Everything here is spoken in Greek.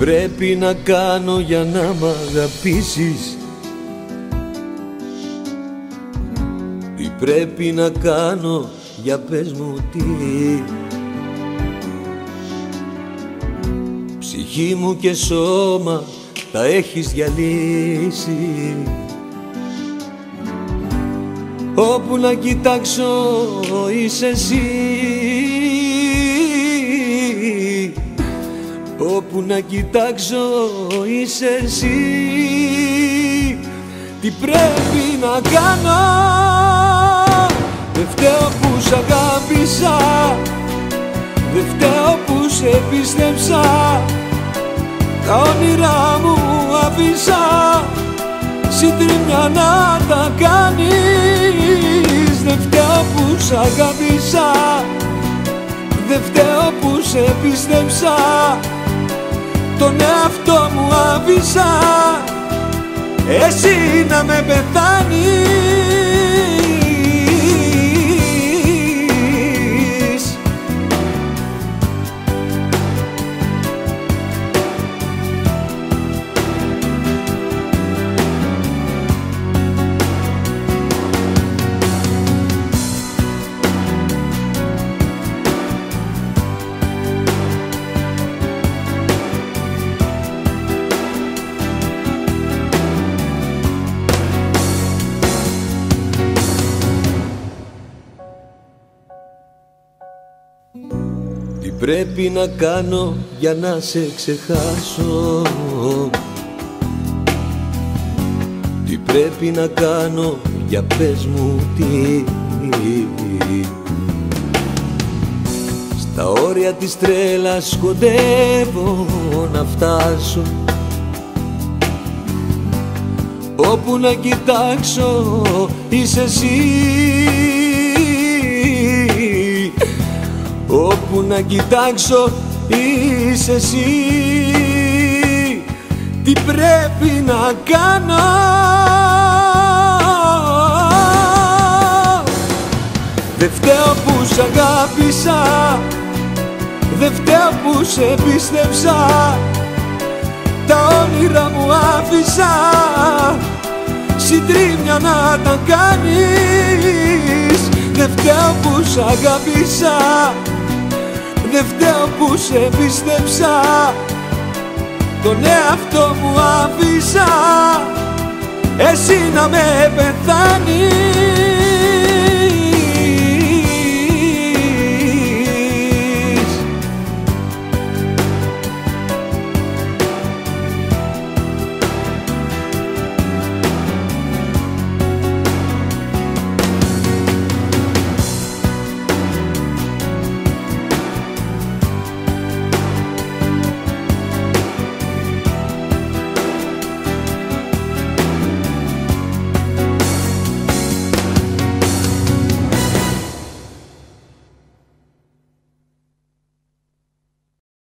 πρέπει να κάνω για να μ' αγαπήσεις? Τι πρέπει να κάνω, για πες μου τι? Ψυχή μου και σώμα τα έχεις διαλύσει. Όπου να κοιτάξω είσαι εσύ. Όπου να κοιτάξω είσαι εσύ. Τι πρέπει να κάνω? Δεν φταίω που σ' αγάπησα, δεν φταίω που σε πίστεψα. Τα όνειρά μου αφήσα συντριμμιά να τα κάνεις. Δεν φταίω που σ' αγάπησα, δεν φταίω που σε πίστεψα. Τον εαυτό μου άφησα εσύ να με πεθάνεις. Τι πρέπει να κάνω για να σε ξεχάσω? Τι πρέπει να κάνω, για πες μου τι? Στα όρια της τρέλας κοντεύω να φτάσω. Όπου να κοιτάξω είσαι εσύ. Όπου να κοιτάξω είσαι εσύ. Τι πρέπει να κάνω? Δεν φταίω που σ' αγάπησα, δεν φταίω που σε πίστεψα. Τα όνειρα μου άφησα συντρίμμια να τα κάνεις. Δεν φταίω που σ' αγάπησα, δεν φταίω που σε πίστεψα. Τον εαυτό μου άφησα εσύ να με πεθάνεις.